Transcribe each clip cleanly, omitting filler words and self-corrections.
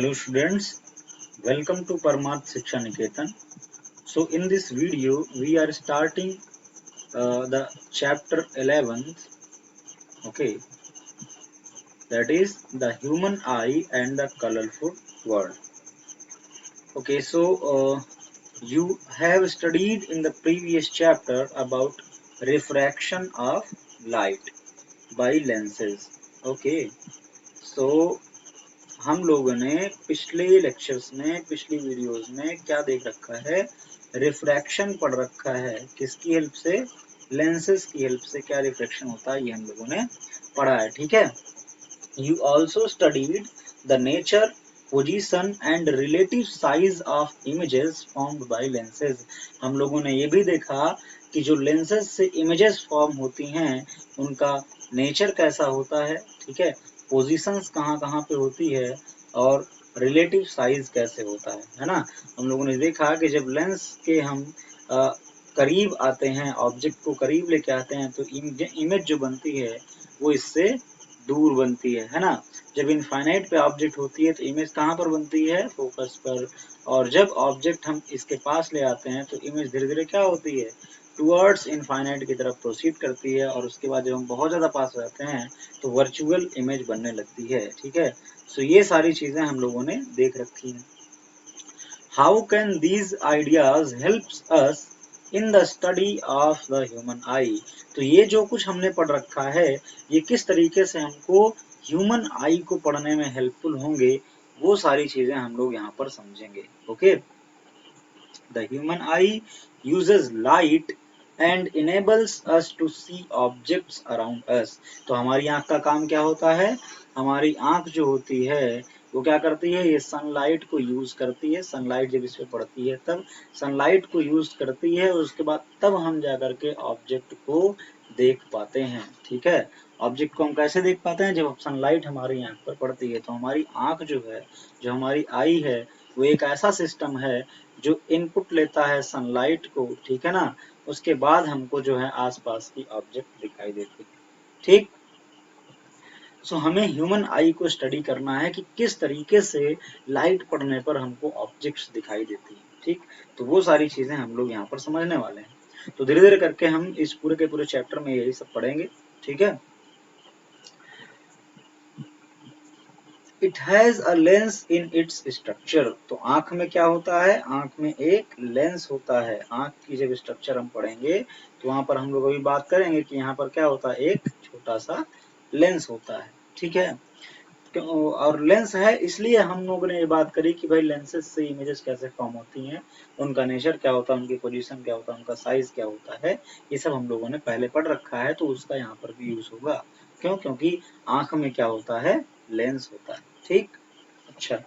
Hello students, welcome to Paramath Shiksha Niketan. So in this video we are starting the chapter 11th, okay, that is the human eye and the colorful world. Okay, so you have studied in the previous chapter about refraction of light by lenses. Okay, so हम लोगों ने पिछले lectures में पिछली videos में क्या देख रखा है, रिफ्रैक्शन पढ़ रखा है। किसकी हेल्प से? लेंसेज की हेल्प से क्या रिफ्रैक्शन होता है ये हम लोगों ने पढ़ा है। ठीक है, you also studied the nature, position and relative size of images formed by lenses. हम लोगों ने ये भी देखा कि जो लेंसेज से इमेजेस फॉर्म होती हैं उनका नेचर कैसा होता है, ठीक है, पोजीशंस कहाँ कहाँ पे होती है और रिलेटिव साइज कैसे होता है ना। हम लोगों ने देखा कि जब लेंस के हम करीब आते हैं, ऑब्जेक्ट को करीब लेके आते हैं तो इमेज जो बनती है वो इससे दूर बनती है ना। जब इनफाइनाइट पे ऑब्जेक्ट होती है तो इमेज कहाँ पर बनती है? फोकस पर। और जब ऑब्जेक्ट हम इसके पास ले आते हैं तो इमेज धीरे धीरे क्या होती है? टुवर्ड्स इनफाइनाइट की तरफ प्रोसीड करती है और उसके बाद जब हम बहुत ज़्यादा पास हो जाते हैं तो वर्चुअल इमेज बनने लगती है। ठीक है, सो ये सारी चीज़ें हम लोगों ने देख रखी हैं। How can these ideas helps us in the study of the human आई। तो ये जो कुछ हमने पढ़ रखा है ये किस तरीके से हमको ह्यूमन आई को पढ़ने में हेल्पफुल होंगे, वो सारी चीजें हम लोग यहाँ पर समझेंगे। Okay, the human eye uses light and enables us to see objects around us. तो हमारी आंख का काम क्या होता है? हमारी आंख जो होती है वो क्या करती है? ये सनलाइट को यूज करती है। सनलाइट जब इस पे पड़ती है तब सनलाइट को यूज करती है और उसके बाद तब हम जाकर के ऑब्जेक्ट को देख पाते हैं। ठीक है, ऑब्जेक्ट को हम कैसे देख पाते हैं? जब सनलाइट हमारी आंख पर पड़ती है। तो हमारी आंख जो है, जो हमारी आई है, वो एक ऐसा सिस्टम है जो इनपुट लेता है सनलाइट को, ठीक है ना, उसके बाद हमको जो है आसपास की ऑब्जेक्ट दिखाई देती है। ठीक, सो हमें ह्यूमन आई को स्टडी करना है कि किस तरीके से लाइट पड़ने पर हमको ऑब्जेक्ट्स दिखाई देती है। ठीक, तो वो सारी चीजें हम लोग यहाँ पर समझने वाले हैं। तो धीरे धीरे करके हम इस पूरे के पूरे चैप्टर में यही सब पढ़ेंगे। ठीक है, it has a lens in its structure. तो आंख में क्या होता है? आंख में एक लेंस होता है। आंख की जब स्ट्रक्चर हम पढ़ेंगे तो वहां पर हम लोग अभी बात करेंगे कि यहाँ पर क्या होता है, एक छोटा सा लेंस होता है। ठीक है, और लेंस है इसलिए हम लोगों ने ये बात करी कि भाई लेंसेज से इमेजेस कैसे फॉर्म होती हैं, उनका नेचर क्या होता है, उनकी पोजीशन क्या होता है, उनका साइज क्या होता है, ये सब हम लोगों ने पहले पढ़ रखा है। तो उसका यहाँ पर भी यूज होगा। क्यों? क्योंकि आंख में क्या होता है? लेंस होता है। ठीक, अच्छा,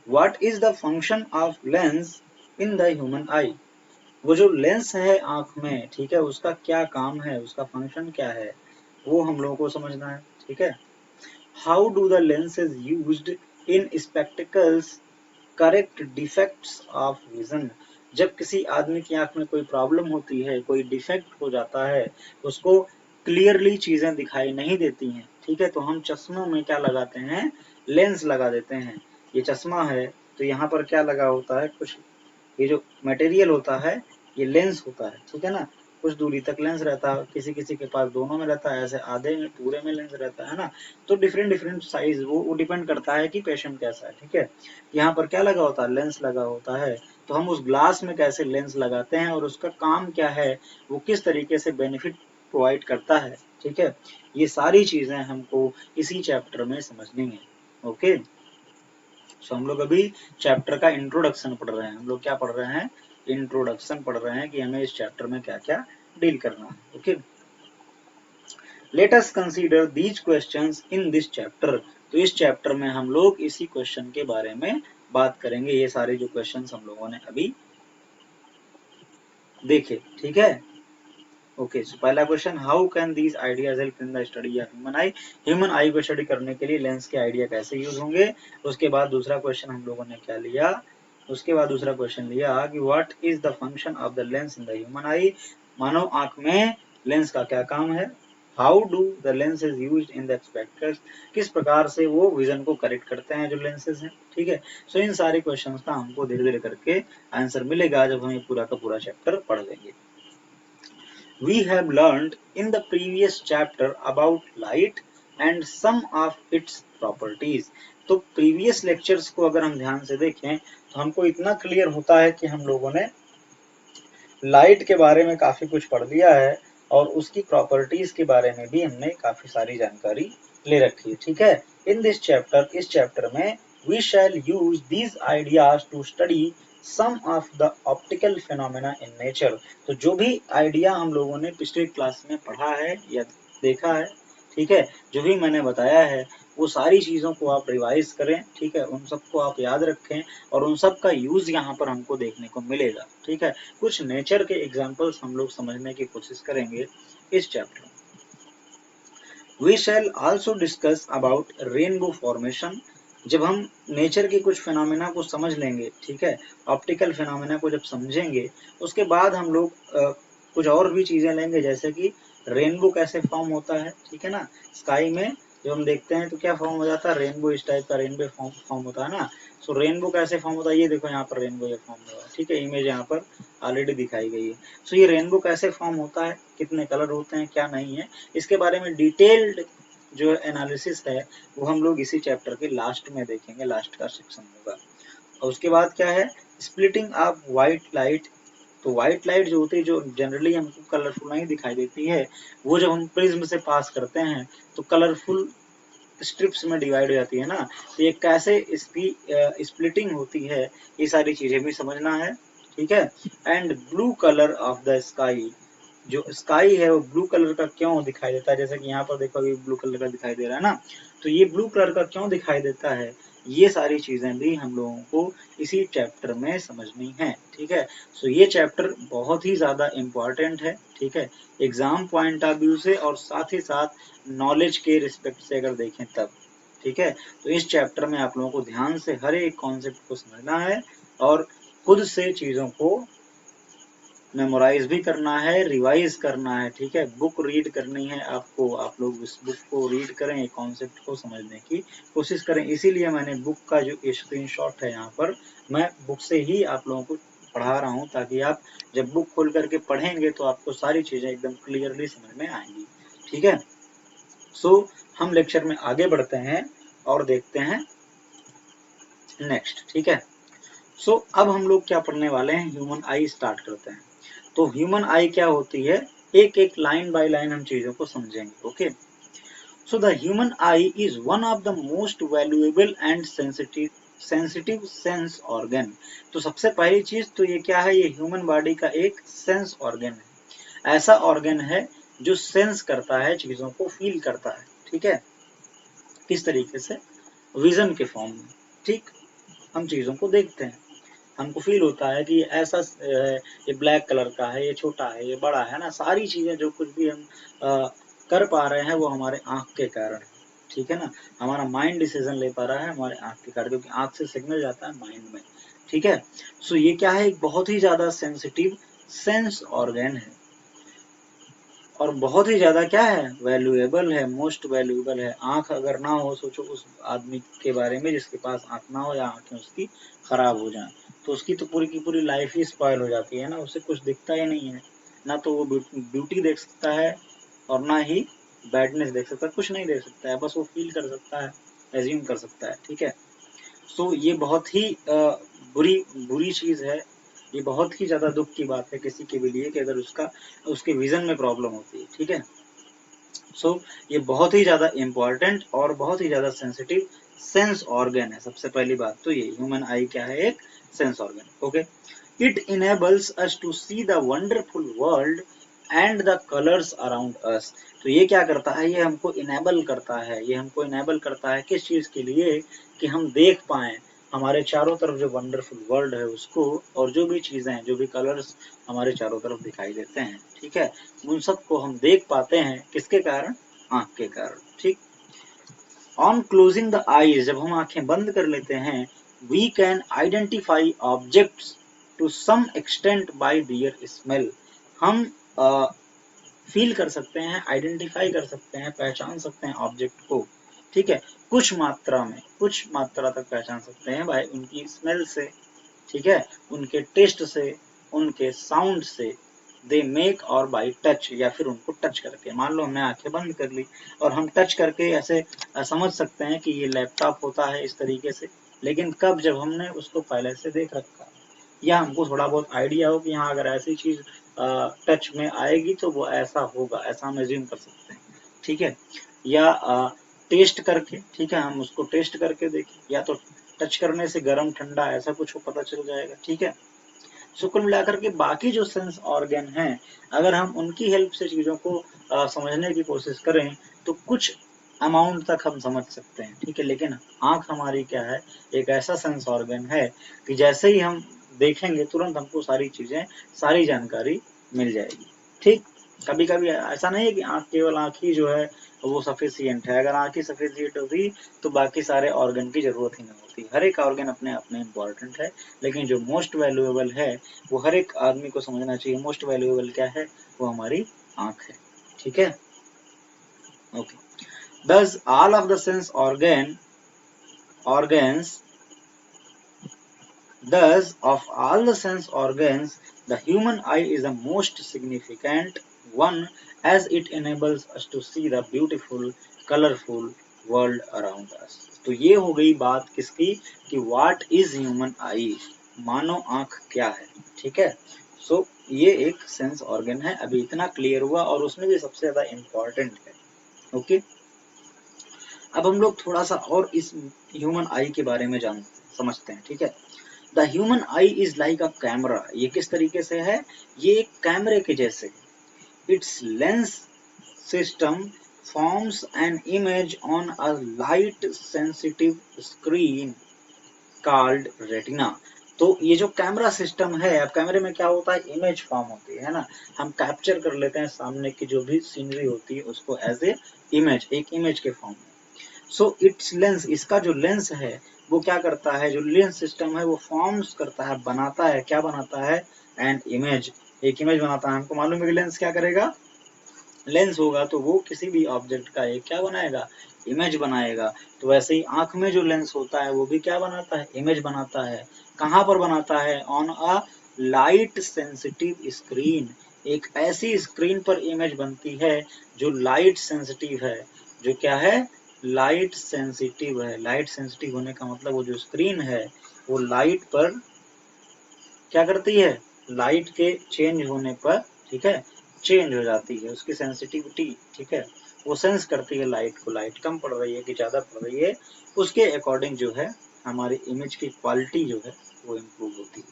what is the function of lens in the human आई। वो जो लेंस है आंख में, ठीक है, उसका क्या काम है, उसका फंक्शन क्या है, वो हम लोगों को समझना है। ठीक है, how do the lenses used in spectacles correct defects of vision. जब किसी आदमी की आंख में कोई प्रॉब्लम होती है, कोई डिफेक्ट हो जाता है, उसको क्लियरली चीजें दिखाई नहीं देती हैं, ठीक है, तो हम चश्मों में क्या लगाते हैं? लेंस लगा देते हैं। ये चश्मा है तो यहाँ पर क्या लगा होता है? कुछ ये जो मटेरियल होता है ये लेंस होता है। ठीक है ना, कुछ दूरी तक लेंस रहता है, किसी किसी के पास दोनों में रहता है, ऐसे आधे में पूरे में लेंस रहता है ना। तो डिफरेंट डिफरेंट साइज वो डिपेंड करता है कि पेशेंट कैसा है। ठीक है, यहाँ पर क्या लगा होता है? लेंस लगा होता है। तो हम उस ग्लास में कैसे लेंस लगाते हैं और उसका काम क्या है, वो किस तरीके से बेनिफिट प्रोवाइड करता है, ठीक है, ये सारी चीजें हमको इसी चैप्टर में समझनी है। ओके, सो हम लोग अभी चैप्टर का इंट्रोडक्शन पढ़ रहे हैं। हम लोग क्या पढ़ रहे हैं? इंट्रोडक्शन पढ़ रहे हैं कि हमें इस चैप्टर में क्या क्या डील करना है। Okay, let us consider these questions in this chapter. तो इस चैप्टर में हम लोग इसी क्वेश्चन के बारे में बात करेंगे। ये सारे जो क्वेश्चंस हम लोगों ने अभी देखे। ठीक है, ओके, सो पहला question, how can these ideas help in the study of human I. Human आई को स्टडी करने के लिए लेंस के आइडिया कैसे यूज होंगे। उसके बाद दूसरा क्वेश्चन हम लोगों ने क्या लिया? उसके बाद दूसरा क्वेश्चन लिया कि what is the function of the lens in the human eye. मानव आंख में लेंस का क्या काम है। How do the lenses used in the spectacles, किस प्रकार से वो विजन को करेक्ट करते हैं जो लेंसेज हैं, ठीक है। सो इन सारे क्वेश्चंस का हमको धीरे धीरे करके आंसर मिलेगा जब हम ये पूरा का पूरा चैप्टर पढ़ लेंगे। We have learned in the previous chapter about light and some of its properties। तो previous lectures को अगर हम ध्यान से देखें तो हमको इतना क्लियर होता है कि हम लोगों ने लाइट के बारे में काफी कुछ पढ़ लिया है और उसकी प्रॉपर्टीज के बारे में भी हमने काफी सारी जानकारी ले रखी है, ठीक है। इन दिस चैप्टर, इस चैप्टर में we shall use these ideas to study some of the optical phenomena in nature. तो जो भी आइडिया हम लोगों ने पिछले क्लास में पढ़ा है या देखा है, ठीक है, जो भी मैंने बताया है वो सारी चीजों को आप रिवाइज करें, ठीक है, उन सबको आप याद रखें और उन सब का यूज यहाँ पर हमको देखने को मिलेगा, ठीक है। कुछ नेचर के एग्जांपल्स हम लोग समझने की कोशिश करेंगे इस चैप्टर में। We shall also discuss about rainbow formation. जब हम नेचर के कुछ फिनोमेना को समझ लेंगे, ठीक है, ऑप्टिकल फिनोमेना को जब समझेंगे उसके बाद हम लोग कुछ और भी चीजें लेंगे, जैसे कि रेनबो कैसे फॉर्म होता है, ठीक है ना। स्काई में जब हम देखते हैं तो क्या फॉर्म हो जाता है, रेनबो, इस टाइप का रेनबो फॉर्म होता है ना। सो रेनबो कैसे फॉर्म होता है, ये देखो यहाँ पर रेनबो ये फॉर्म हुआ है, ठीक है, इमेज यहाँ पर ऑलरेडी दिखाई गई है। सो ये रेनबो कैसे फॉर्म होता है, कितने कलर होते हैं, क्या नहीं है, इसके बारे में डिटेल्ड जो एनालिसिस है वो हम लोग इसी चैप्टर के लास्ट में देखेंगे, लास्ट का सेक्शन होगा। और उसके बाद क्या है, स्प्लिटिंग ऑफ व्हाइट लाइट। तो व्हाइट लाइट जो होती है, जो जनरली हमको कलरफुल नहीं दिखाई देती है, वो जब हम प्रिज्म से पास करते हैं तो कलरफुल स्ट्रिप्स में डिवाइड हो जाती है ना। तो ये कैसे इसकी स्प्लिटिंग होती है, ये सारी चीजें भी समझना है, ठीक है। And blue colour of the sky, जो स्काई है वो ब्लू कलर का क्यों दिखाई देता है, जैसे कि यहाँ पर देखो अभी ब्लू कलर का दिखाई दे रहा है ना, तो ये ब्लू कलर का क्यों दिखाई देता है, ये सारी चीजें भी हम लोगों को इसी चैप्टर में समझनी है, ठीक है। सो ये चैप्टर बहुत ही ज्यादा इम्पोर्टेंट है, ठीक है, एग्जाम पॉइंट ऑफ व्यू से और साथ ही साथ नॉलेज के रिस्पेक्ट से अगर देखें तब, ठीक है। तो इस चैप्टर में आप लोगों को ध्यान से हर एक कॉन्सेप्ट को समझना है और खुद से चीजों को मेमोराइज भी करना है, रिवाइज करना है, ठीक है। बुक रीड करनी है आपको, आप लोग इस बुक को रीड करें, कॉन्सेप्ट को समझने की कोशिश करें। इसीलिए मैंने बुक का जो स्क्रीनशॉट है यहाँ पर, मैं बुक से ही आप लोगों को पढ़ा रहा हूँ, ताकि आप जब बुक खोल करके पढ़ेंगे तो आपको सारी चीजें एकदम क्लियरली समझ में आएंगी, ठीक है। सो हम लेक्चर में आगे बढ़ते हैं और देखते हैं नेक्स्ट, ठीक है। सो अब हम लोग क्या पढ़ने वाले हैं, ह्यूमन आई स्टार्ट करते हैं। तो ह्यूमन आई क्या होती है, एक एक लाइन बाय लाइन हम चीजों को समझेंगे, okay. So the human I is one of the most valuable and sensitive sense organ. तो सबसे पहली चीज तो ये क्या है, ये ह्यूमन बॉडी का एक सेंस ऑर्गन है, ऐसा ऑर्गन है जो सेंस करता है, चीजों को फील करता है, ठीक है। किस तरीके से, विजन के फॉर्म में, ठीक, हम चीजों को देखते हैं, हमको फील होता है कि ऐसा है, ये ब्लैक कलर का है, ये छोटा है, ये बड़ा है ना। सारी चीजें जो कुछ भी हम कर पा रहे हैं वो हमारे आंख के कारण है, ठीक है ना। हमारा माइंड डिसीजन ले पा रहा है हमारे आंख के कारण, क्योंकि आंख से सिग्नल जाता है माइंड में, ठीक है। सो ये क्या है, एक बहुत ही ज्यादा सेंसिटिव सेंस ऑर्गन है और बहुत ही ज्यादा क्या है, वैल्यूएबल है, मोस्ट वैल्यूएबल है। आंख अगर ना हो, सोचो उस आदमी के बारे में जिसके पास आंख ना हो या आंखें उसकी खराब हो जाए, तो उसकी तो पूरी की पूरी लाइफ ही स्पॉइल हो जाती है ना, उसे कुछ दिखता ही नहीं है ना, तो वो ब्यूटी देख सकता है और ना ही बैडनेस देख सकता है, कुछ नहीं देख सकता है, बस वो फील कर सकता है, एज्यूम कर सकता है, ठीक है। सो ये बहुत ही बुरी बुरी चीज है, ये बहुत ही ज्यादा दुख की बात है किसी के भी लिए कि अगर उसके विजन में प्रॉब्लम होती है, ठीक है। सो ये बहुत ही ज्यादा इम्पोर्टेंट और बहुत ही ज्यादा सेंसिटिव सेंस ऑर्गन है। सबसे पहली बात तो ये ह्यूमन आई क्या है, एक sense organ, okay. It enables us to see the wonderful world and the colours around us. तो ये क्या करता है, ये हमको इनेबल करता है, ये हमको इनेबल करता है किस चीज के लिए, कि हम देख पाए हमारे चारों तरफ जो वंडरफुल वर्ल्ड है उसको, और जो भी चीजें, जो भी कलर्स हमारे चारों तरफ दिखाई देते हैं, ठीक है, उन सबको हम देख पाते हैं किसके कारण, आंख के कारण, ठीक। ऑन क्लोजिंग द आईज, जब हम आंखें बंद कर लेते हैं, we can identify objects to some extent by their smell. हम फील कर सकते हैं, आइडेंटिफाई कर सकते हैं, पहचान सकते हैं ऑब्जेक्ट को, ठीक है, कुछ मात्रा में, कुछ मात्रा तक पहचान सकते हैं भाई उनकी स्मेल से, ठीक है, उनके टेस्ट से, उनके साउंड से, दे मेक और बाई टच, या फिर उनको टच करके। मान लो हमने आंखें बंद कर ली और हम टच करके ऐसे समझ सकते हैं कि ये लैपटॉप होता है इस तरीके से, लेकिन कब, जब हमने उसको पहले से देख रखा, या हमको थोड़ा बहुत आइडिया हो कि हाँ अगर ऐसी चीज टच में आएगी तो वो ऐसा होगा, ऐसा हम एज्यूम कर सकते हैं, ठीक है, या टेस्ट करके, ठीक है, हम उसको टेस्ट करके देखें, या तो टच करने से गर्म ठंडा ऐसा कुछ को पता चल जाएगा, ठीक है। सो कुल मिलाकर के बाकी जो सेंस ऑर्गन हैं, अगर हम उनकी हेल्प से चीजों को समझने की कोशिश करें तो कुछ अमाउंट तक हम समझ सकते हैं, ठीक है, लेकिन आंख हमारी क्या है, एक ऐसा सेंस ऑर्गन है कि जैसे ही हम देखेंगे तुरंत हमको सारी चीजें, सारी जानकारी मिल जाएगी, ठीक। कभी कभी ऐसा नहीं है कि आंख, केवल आंख ही जो है वो सफिशियंट है, अगर आंख ही सफिशियंट होती तो बाकी सारे ऑर्गन की जरूरत ही नहीं होती। हर एक ऑर्गन अपने अपने इंपॉर्टेंट है, लेकिन जो मोस्ट वैल्यूएबल है वो हर एक आदमी को समझना चाहिए, मोस्ट वैल्यूएबल क्या है, वो हमारी आंख है, ठीक है, okay. Thus all of the sense organs thus of all the sense organs the human eye is the most significant one, as it enables us to see the beautiful colorful world around us। तो ये हो गई बात किसकी, कि what is human eye, मानव आंख क्या है, ठीक है। सो ये एक सेंस ऑर्गन है, अभी इतना क्लियर हुआ, और उसमें भी सबसे ज्यादा इंपॉर्टेंट है, ओके। अब हम लोग थोड़ा सा और इस ह्यूमन आई के बारे में समझते हैं, ठीक है। The human I is like a camera, ये किस तरीके से है, ये एक कैमरे के जैसे है। It's lens system forms an image on a light sensitive screen called retina. तो ये जो कैमरा सिस्टम है, अब कैमरे में क्या होता है, इमेज फॉर्म होती है ना, हम कैप्चर कर लेते हैं सामने की जो भी सीनरी होती है उसको एज ए इमेज, एक इमेज के फॉर्म में। सो इट्स लेंस, इसका जो लेंस है वो क्या करता है, जो लेंस सिस्टम है वो फॉर्म्स करता है, बनाता है, क्या बनाता है, एंड इमेज, एक इमेज बनाता है। हमको मालूम है कि लेंस क्या करेगा, लेंस होगा तो वो किसी भी ऑब्जेक्ट का एक क्या बनाएगा, इमेज बनाएगा। तो वैसे ही आंख में जो लेंस होता है वो भी क्या बनाता है, इमेज बनाता है। कहाँ पर बनाता है, on a light sensitive screen, एक ऐसी स्क्रीन पर इमेज बनती है जो लाइट सेंसिटिव है, जो क्या है, लाइट सेंसिटिव है। लाइट सेंसिटिव होने का मतलब वो जो स्क्रीन है वो लाइट पर क्या करती है, लाइट के चेंज होने पर, ठीक है, चेंज हो जाती है उसकी सेंसिटिविटी, ठीक है, वो सेंस करती है लाइट को, लाइट कम पड़ रही है कि ज्यादा पड़ रही है, उसके अकॉर्डिंग जो है हमारी इमेज की क्वालिटी जो है वो इम्प्रूव होती है,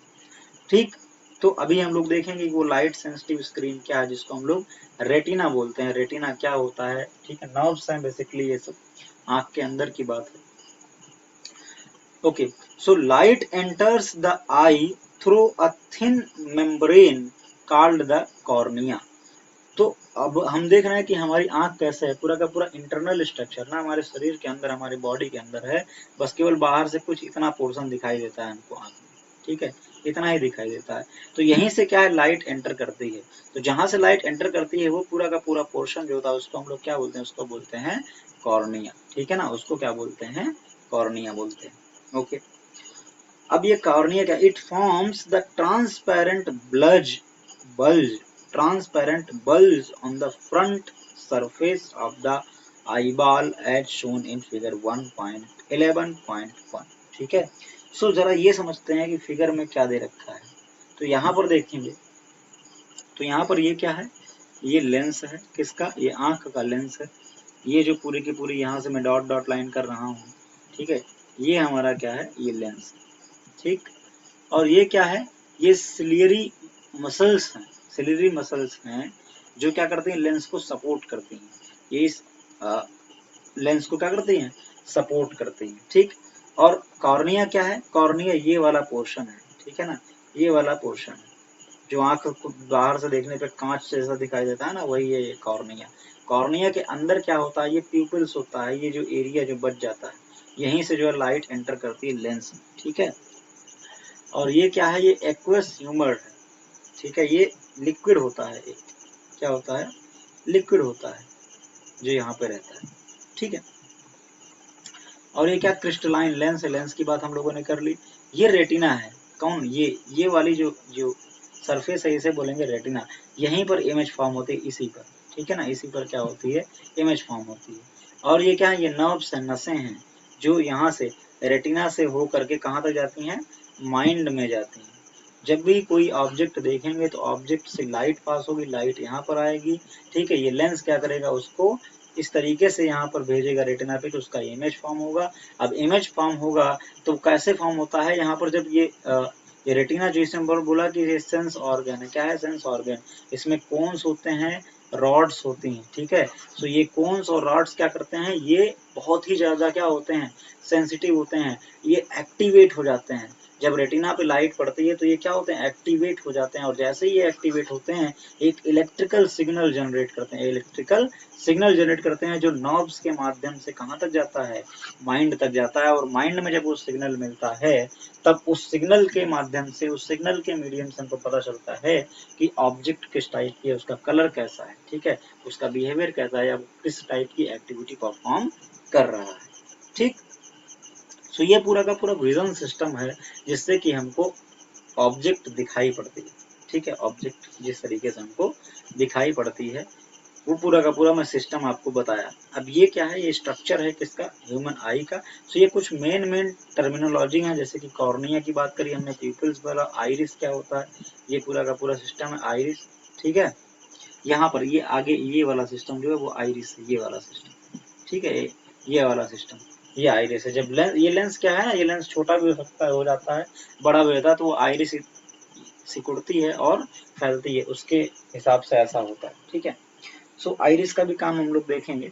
ठीक। तो अभी हम लोग देखेंगे कि वो लाइट सेंसिटिव स्क्रीन क्या है, जिसको हम लोग रेटिना बोलते हैं। रेटिना क्या होता है, ठीक है, नर्व्स हैं बेसिकली, ये सब आंख के अंदर की बात है, okay. So light enters the I through a thin membrane called the cornea. तो अब हम देख रहे हैं कि हमारी आंख कैसे है, पूरा का पूरा इंटरनल स्ट्रक्चर ना हमारे शरीर के अंदर, हमारी बॉडी के अंदर है, बस केवल बाहर से कुछ इतना पोर्शन दिखाई देता है हमको आंख में, ठीक है, इतना ही दिखाई देता है। तो यहीं से क्या है, लाइट एंटर करती है, तो जहां से लाइट एंटर करती है वो पूरा का पूरा पोर्शन जो होता है उसको हम लोग क्या बोलते हैं, उसको बोलते हैं कॉर्निया, ठीक है ना, उसको क्या बोलते हैं, कॉर्निया बोलते हैं, ओके। अब ये कॉर्निया क्या, it forms the transparent bulge transparent bulge on the front surface of the eyeball as shown in figure 1.11.1, ठीक है। सो जरा ये समझते हैं कि फिगर में क्या दे रखा है। तो यहाँ पर देखेंगे तो यहाँ पर ये क्या है, ये लेंस है, किसका, ये आंख का लेंस है। ये जो पूरी की पूरी यहाँ से मैं डॉट डॉट लाइन कर रहा हूँ, ठीक है, ये हमारा क्या है, ये लेंस, ठीक। और ये क्या है, ये सिलियरी मसल्स हैं, सिलियरी मसल्स हैं जो क्या करते हैं, लेंस को सपोर्ट करती हैं, ये इस लेंस को क्या करती हैं, सपोर्ट करती हैं, ठीक। और कॉर्निया क्या है, कॉर्निया ये वाला पोर्शन है, ठीक है ना, ये वाला पोर्शन है जो आंख को बाहर से देखने पे कांच जैसा दिखाई देता है ना, वही है ये कॉर्निया। कॉर्निया के अंदर क्या होता है, ये प्यूपिल्स होता है, ये जो एरिया जो बच जाता है, यहीं से जो है लाइट एंटर करती है लेंस में, ठीक है। और ये क्या है, ये एक्वस ह्यूमर है, ठीक है, ये लिक्विड होता है, एक क्या होता है, लिक्विड होता है जो यहाँ पे रहता है, ठीक है। और ये क्या क्रिस्टलाइन लेंस है, लेंस की बात हम लोगों ने कर ली। ये रेटिना है, कौन, ये वाली जो जो सरफेस है इसे बोलेंगे रेटिना। यहीं पर इमेज फॉर्म होती है, इसी पर, ठीक है ना, इसी पर क्या होती है, इमेज फॉर्म होती है। और ये क्या है, ये नर्व्स हैं, नसें हैं, जो यहाँ से रेटिना से हो करके कहाँ तक जाती हैं, माइंड में जाती हैं। जब भी कोई ऑब्जेक्ट देखेंगे तो ऑब्जेक्ट से लाइट पास होगी, लाइट यहाँ पर आएगी, ठीक है। ये लेंस क्या करेगा, उसको इस तरीके से यहाँ पर भेजेगा रेटिना पे, तो उसका इमेज फॉर्म होगा। अब इमेज फॉर्म होगा तो कैसे फॉर्म होता है, यहाँ पर जब ये रेटिना जो इसमें बोला कि ये सेंस ऑर्गन है, क्या है, सेंस ऑर्गन। इसमें कोन्स होते हैं, रॉड्स होती हैं, ठीक है। सो ये कोन्स और रॉड्स क्या करते हैं, ये बहुत ही ज्यादा क्या होते हैं, सेंसिटिव होते हैं, ये एक्टिवेट हो जाते हैं। जब रेटिना पे लाइट पड़ती है तो ये क्या होते हैं, एक्टिवेट हो जाते हैं। और जैसे ही ये एक्टिवेट होते हैं एक इलेक्ट्रिकल सिग्नल जनरेट करते हैं, इलेक्ट्रिकल सिग्नल जनरेट करते हैं, जो नर्व्स के माध्यम से कहाँ तक जाता है, माइंड तक जाता है। और माइंड में जब वो सिग्नल मिलता है तब उस सिग्नल के माध्यम से, उस सिग्नल के मीडियम से हमको पता चलता है कि ऑब्जेक्ट किस टाइप की है, उसका कलर कैसा है, ठीक है, उसका बिहेवियर कैसा है, या किस टाइप की एक्टिविटी परफॉर्म कर रहा है, ठीक। सो ये पूरा का पूरा विजन सिस्टम है जिससे कि हमको ऑब्जेक्ट दिखाई पड़ती है, ठीक है। ऑब्जेक्ट जिस तरीके से हमको दिखाई पड़ती है वो पूरा का पूरा मैं सिस्टम आपको बताया। अब ये क्या है, ये स्ट्रक्चर है किसका, ह्यूमन आई का। सो ये कुछ मेन टर्मिनोलॉजी है, जैसे कि कॉर्निया की बात करी हमने, प्यूपिल्स वाला, आइरिस क्या होता है, ये पूरा का पूरा सिस्टम है आइरिस, ठीक है। यहाँ पर ये आगे ये वाला सिस्टम जो है वो आइरिस है, ये वाला सिस्टम, ठीक है। ये वाला सिस्टम ये आइरिस है। जब लेंस, ये लेंस क्या है ना, ये लेंस छोटा भी हो सकता है, हो जाता है, बड़ा भी होता है, तो वो आइरिस सिकुड़ती है और फैलती है, उसके हिसाब से ऐसा होता है, ठीक है। सो आइरिस का भी काम हम लोग देखेंगे।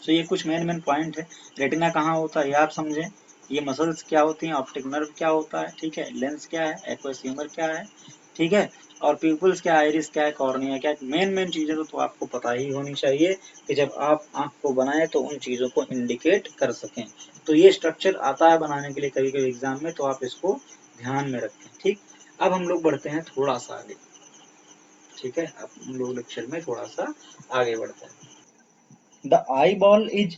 सो ये कुछ मेन पॉइंट है। रेटिना कहाँ होता है ये आप समझें, ये मसल्स क्या होती हैं, ऑप्टिक नर्व क्या होता है, ठीक है, लेंस क्या है, एक्वस ह्यूमर क्या है, ठीक है, और प्यूपिल्स क्या, आइरिस क्या है, कॉर्निया क्या है। मेन चीजें तो आपको पता ही होनी चाहिए कि जब आप आंख को बनाए तो उन चीजों को इंडिकेट कर सकें। तो ये स्ट्रक्चर आता है बनाने के लिए कभी कभी एग्जाम में, तो आप इसको ध्यान में रखें, ठीक। अब हम लोग बढ़ते हैं थोड़ा सा आगे, ठीक है, अब हम लोग लेक्चर में थोड़ा सा आगे बढ़ते हैं। The eyeball is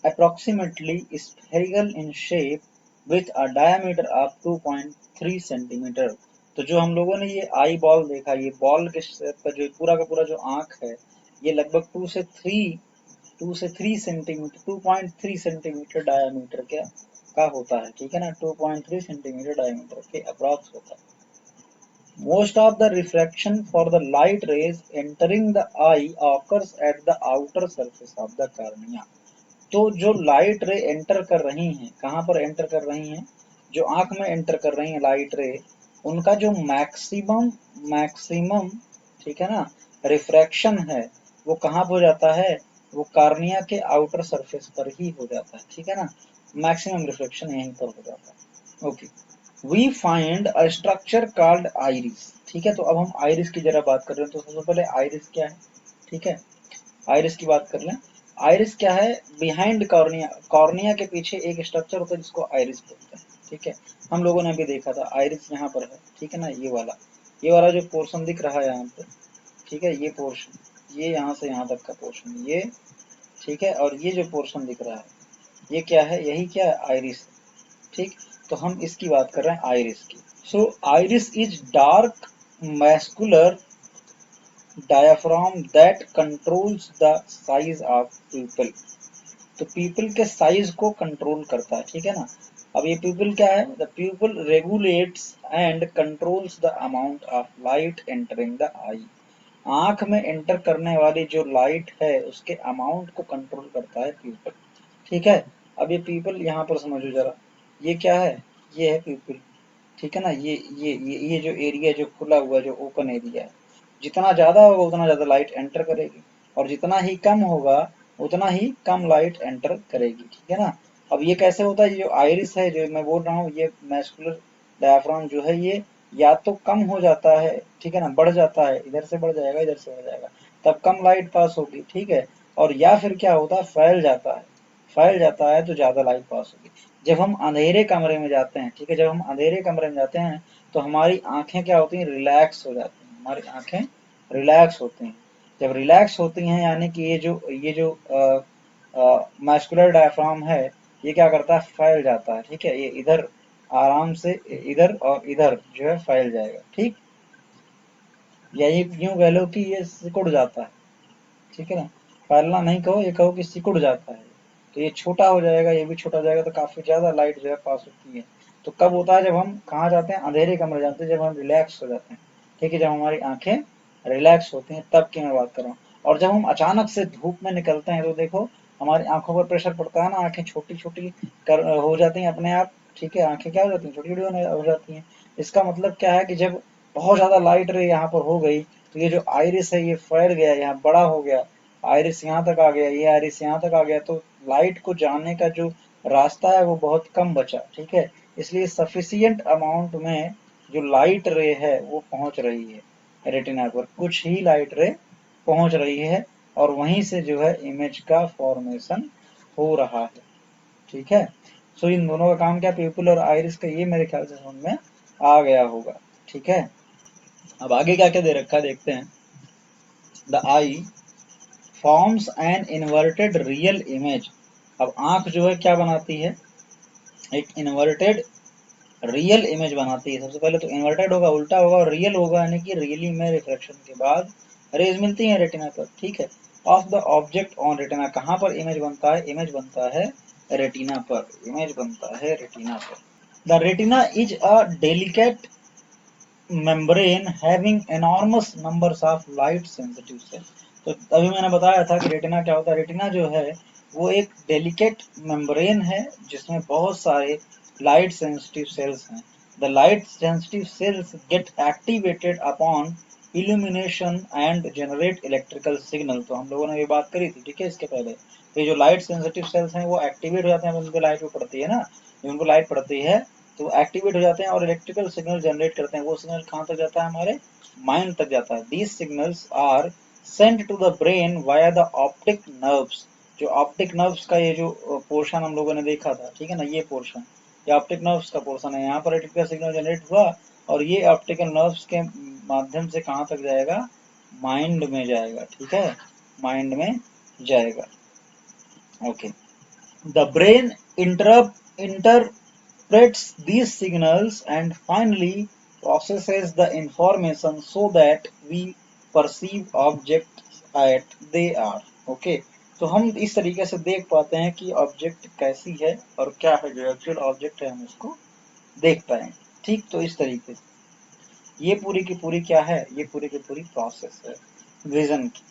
approximately spherical in shape with a diameter of 2.3 centimeter। तो जो हम लोगों ने ये आई बॉल देखा, ये बॉल के शेप का जो पूरा जो आंख है, ये लगभग 2 से 3 सेंटीमीटर, 2.3 सेंटीमीटर डायमीटर का होता है, ठीक है ना, 2.3 सेंटीमीटर डायमीटर के अप्रॉक्स होता है। Most of the refraction for the light rays entering the eye occurs at the outer surface of the cornea। तो जो लाइट रे एंटर कर रही हैं, कहाँ पर एंटर कर रही हैं, जो आंख में एंटर कर रही हैं लाइट रे, उनका जो मैक्सिमम ठीक है ना, रिफ्रैक्शन है, वो कहाँ पर हो जाता है, वो कार्निया के आउटर सरफेस पर ही हो जाता है, ठीक है ना, मैक्सिमम रिफ्रैक्शन यहीं पर हो जाता है। Okay, we find a structure called iris, ठीक है। तो अब हम आइरिस की जरा बात कर रहे हैं। तो सबसे पहले आइरिस क्या है, ठीक है, आइरिस की बात कर लें। आइरिस क्या है, बिहाइंड कॉर्निया, कॉर्निया के पीछे एक स्ट्रक्चर होता है जिसको आइरिस बोलते हैं, ठीक है। हम लोगों ने भी देखा था आइरिस यहाँ पर है, ठीक है ना, ये वाला जो पोर्शन दिख रहा है यहाँ पे, ठीक है, ये पोर्शन, ये यहाँ से यहाँ तक का पोर्शन ये, ठीक है, और ये जो पोर्शन दिख रहा है ये क्या है, यही क्या है, आइरिस, ठीक। तो हम इसकी बात कर रहे हैं आइरिस की। So iris is dark muscular diaphragm that controls the size of pupil. तो पीपल के साइज को कंट्रोल करता है, ठीक है ना। अब ये पीपल क्या है, the pupil regulates and controls the amount of light entering the eye. आंख में एंटर करने वाली जो लाइट है उसके अमाउंट को कंट्रोल करता है पीपल, ठीक है। अब ये पीपल यहाँ पर समझो जरा, ये क्या है, ये है पीपल, ठीक है ना। ये जो एरिया जो खुला हुआ जो ओपन एरिया है, जितना ज्यादा होगा उतना ज्यादा लाइट एंटर करेगी, और जितना ही कम होगा उतना ही कम लाइट एंटर करेगी, ठीक है ना। अब ये कैसे होता है, ये जो आइरिस है जो मैं बोल रहा हूँ, ये मैस्कुलर डायफ्राम जो है ये या तो कम हो जाता है, ठीक है ना, बढ़ जाता है, इधर से बढ़ जाएगा इधर से बढ़ जाएगा, तब कम लाइट पास होगी, ठीक है। और या फिर क्या होता है, फैल जाता है तो ज्यादा लाइट पास होगी। जब हम अंधेरे कमरे में जाते हैं, ठीक है, जब हम अंधेरे कमरे में जाते हैं तो हमारी आंखें क्या होती हैं, रिलैक्स हो जाती हैं, हमारी आंखें रिलैक्स होती हैं, जब रिलैक्स होती हैं यानी कि ये जो मैस्कुलर डायफ्राम है, ये क्या करता है, फैल जाता है। ठीक है, ये इधर आराम से इधर और इधर जो है फैल जाएगा। ठीक, या ये यूं कह लो कि ये सिकुड़ जाता है। ठीक है ना, फैलना नहीं कहो, ये कहो कि सिकुड़ जाता है। तो ये छोटा हो जाएगा, ये भी छोटा हो जाएगा, तो काफी ज्यादा लाइट जो है पास होती है। तो कब होता है, जब हम कहाँ जाते हैं, अंधेरे कमरे जाते हैं, जब हम रिलैक्स हो जाते हैं। ठीक है, जब हमारी आंखें रिलैक्स होती हैं तब की मैं बात कर रहा हूँ। और जब हम अचानक से धूप में निकलते हैं तो देखो हमारी आंखों पर प्रेशर पड़ता है ना, आंखें छोटी छोटी हो जाती हैं अपने आप। ठीक है, आंखें क्या हो जाती हैं, छोटी छोटी हो जाती हैं। इसका मतलब क्या है कि जब बहुत ज्यादा लाइट रे यहाँ पर हो गई, तो ये जो आइरिस है ये फैल गया, यहाँ बड़ा हो गया, आइरिस यहाँ तक आ गया, ये आइरिस यहाँ तक आ गया, तो लाइट को जाने का जो रास्ता है वो बहुत कम बचा। ठीक है, इसलिए सफिशियंट अमाउंट में जो लाइट रे है वो पहुंच रही है रेटिना पर, कुछ ही लाइट रे पहुंच रही है, और वहीं से जो है इमेज का फॉर्मेशन हो रहा है। ठीक है, सो इन दोनों का काम क्या, प्यूपिल और आइरिस का, ये मेरे ख्याल से समझ में आ गया होगा। ठीक है, अब आगे क्या क्या दे रखा है देखते हैं। The I forms an inverted real image. अब आंख जो है क्या बनाती है, एक इन्वर्टेड रियल इमेज बनाती है। सबसे पहले तो इन्वर्टेड होगा, उल्टा होगा, और रियल होगा यानी कि रियली में रिफ्लेक्शन के बाद रेज मिलती है रेटिना पर। ठीक है, of the object on retina, कहाँ पर इमेज बनता है, इमेज बनता है रेटिना पर, इमेज बनता है रेटिना पर। The retina is a delicate membrane having enormous numbers of light sensitive sales. तो अभी मैंने बताया था कि रेटिना क्या होता है। रेटिना जो है वो एक डेलिकेट मेम्ब्रेन है जिसमें बहुत सारे लाइट सेंसिटिव सेल्स हैं। The light sensitive sales gate activated upon illumination and generate electrical signal. तो हम लोगों ने ये बात करी थी, ठीक है, इसके पहले। तो ये जो लाइट सेंसिटिव सेल्स हैं वो एक्टिवेट हो जाते हैं, उनको लाइट भी पड़ती है ना, उनको लाइट पड़ती है तो एक्टिवेट हो जाते हैं और इलेक्ट्रिकल सिग्नल जनरेट करते हैं। वो सिग्नल कहाँ तक जाता है, हमारे माइंड तक जाता है। These signals are sent to the brain via the optic nerves. जो ऑप्टिक नर्व्स का ये जो पोर्शन हम लोगों ने देखा था, ठीक है ना, ये पोर्शन, ये ऑप्टिक नर्व्स का पोर्शन है। यहाँ पर इलेक्ट्रिकल सिग्नल जनरेट हुआ और ये ऑप्टिकल नर्व्स के माध्यम से कहाँ तक जाएगा, माइंड में जाएगा। ठीक है, माइंड में जाएगा। Okay, the brain interprets these signals and finally processes the information so that we perceive objects as they are. Okay, तो हम इस तरीके से देख पाते हैं कि ऑब्जेक्ट कैसी है और क्या है, जो एक्चुअल ऑब्जेक्ट है हम उसको देख पाए। ठीक, तो इस तरीके से ये पूरी की पूरी क्या है, ये पूरी की पूरी प्रोसेस है विजन की,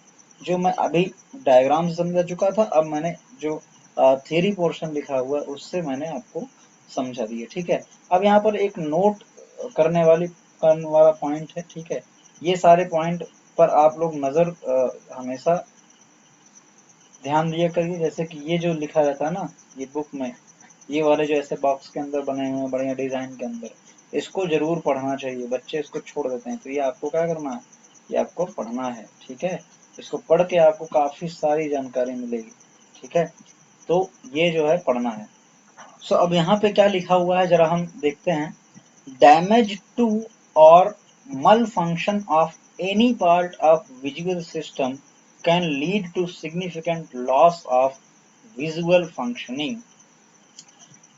जो मैं अभी डायग्राम से समझा चुका था। अब मैंने जो थ्योरी पोर्शन लिखा हुआ है उससे मैंने आपको समझा दिया। ठीक है, अब यहाँ पर एक नोट करने वाला पॉइंट है। ठीक है, ये सारे पॉइंट पर आप लोग नजर हमेशा ध्यान दिया करिए। जैसे कि ये जो लिखा रहता है ना, ये बुक में ये वाले जो ऐसे बॉक्स के अंदर बने हुए हैं बढ़िया डिजाइन के अंदर, इसको जरूर पढ़ना चाहिए। बच्चे इसको छोड़ देते हैं, तो ये आपको क्या करना है, ये आपको पढ़ना है। ठीक है, इसको पढ़ के आपको काफी सारी जानकारी मिलेगी। ठीक है, तो ये जो है पढ़ना है। सो अब यहाँ पे क्या लिखा हुआ है जरा हम देखते हैं। डैमेज टू और malfunction of any part of visual system can lead to significant loss of visual functioning।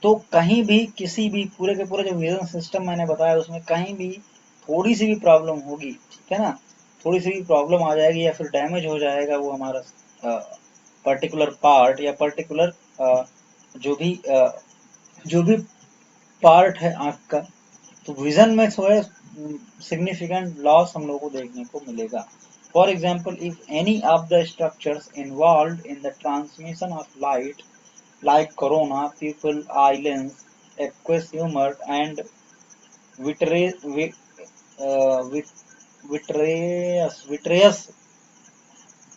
तो कहीं भी किसी भी पूरे के पूरे जो विजन सिस्टम मैंने बताया उसमें कहीं भी थोड़ी सी भी प्रॉब्लम होगी, ठीक है ना, थोड़ी सी भी प्रॉब्लम आ जाएगी या फिर डैमेज हो जाएगा वो हमारा पर्टिकुलर पार्ट या पर्टिकुलर जो भी जो भी पार्ट है आंख का, तो विजन में थोड़े सिग्निफिकेंट लॉस हम लोगों को देखने को मिलेगा। For example, if any of the structures involve in the transmission of light like corona, pupil, eye lens, aqueous humor, and vitreous,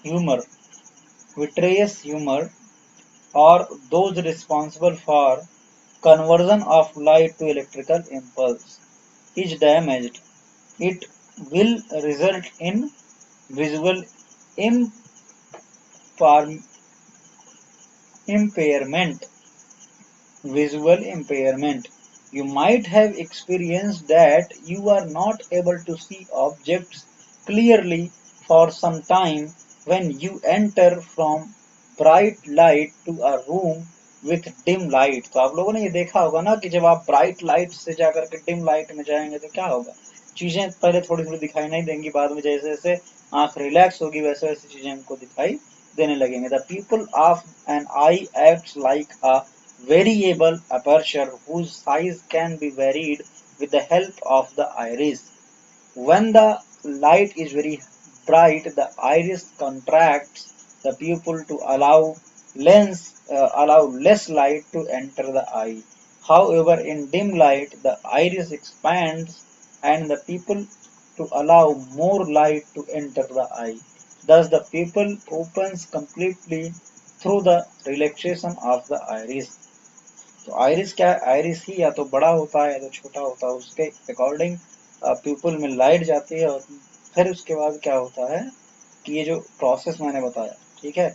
humor, vitreous humor, or those responsible for conversion of light to electrical impulse is damaged, it will result in visual impar- impairment. Visual impairment. You might have experienced that you are not able to see objects clearly for some time when you enter from bright light to a room with dim light। तो आप लोगों ने ये देखा होगा ना कि जब आप ब्राइट लाइट से जाकर के डिम लाइट में जाएंगे तो क्या होगा, चीजें पहले थोड़ी थोड़ी दिखाई नहीं देंगी, बाद में जैसे जैसे आंख रिलैक्स होगी वैसे वैसे चीजें हमको दिखाई देने लगेंगे। The pupil of an eye act like a variable aperture whose size can be varied with the help of the iris। When the light is very bright, the iris contracts the pupil to allow less light to enter the eye. However, in dim light, the iris expands and the pupil to allow more light to enter the eye. Thus, the pupil opens completely through the relaxation of the iris। तो iris क्या है, iris ही या तो बड़ा होता है या तो छोटा होता है, उसके अकॉर्डिंग पीपल में लाइट जाती है और फिर उसके बाद क्या होता है कि ये जो प्रोसेस मैंने बताया, ठीक है,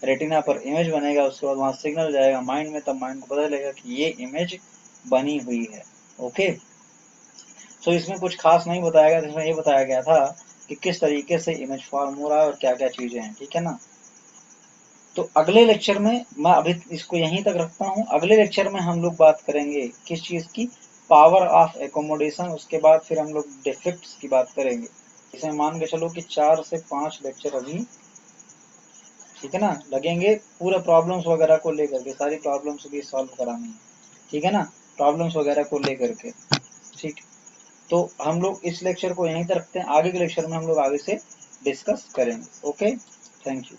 रेटिना पर इमेज बनेगा, उसके बाद वहां सिग्नल जाएगा माइंड में, तब माइंड को पता चलेगा कि ये इमेज बनी हुई है। ओके, सो इसमें कुछ खास नहीं बताया गया, इसमें ये बताया गया था कि किस तरीके से इमेज फॉर्म हो रहा है और क्या क्या चीजें हैं, ठीक है ना। तो अगले लेक्चर में मैं अभी इसको यहीं तक रखता हूँ, अगले लेक्चर में हम लोग बात करेंगे किस चीज की, पावर ऑफ एकोमोडेशन, उसके बाद फिर हम लोग डिफेक्ट्स की बात करेंगे। इसे मान के चलो कि 4 से 5 लेक्चर अभी, ठीक है ना, लगेंगे पूरे प्रॉब्लम्स वगैरह को लेकर के, सारी प्रॉब्लम्स भी सॉल्व करानी है, ठीक है ना, प्रॉब्लम्स वगैरह को लेकर के, ठीक। तो हम लोग इस लेक्चर को यहीं तक रखते हैं, आगे के लेक्चर में हम लोग आगे से डिस्कस करेंगे। Okay, thank you.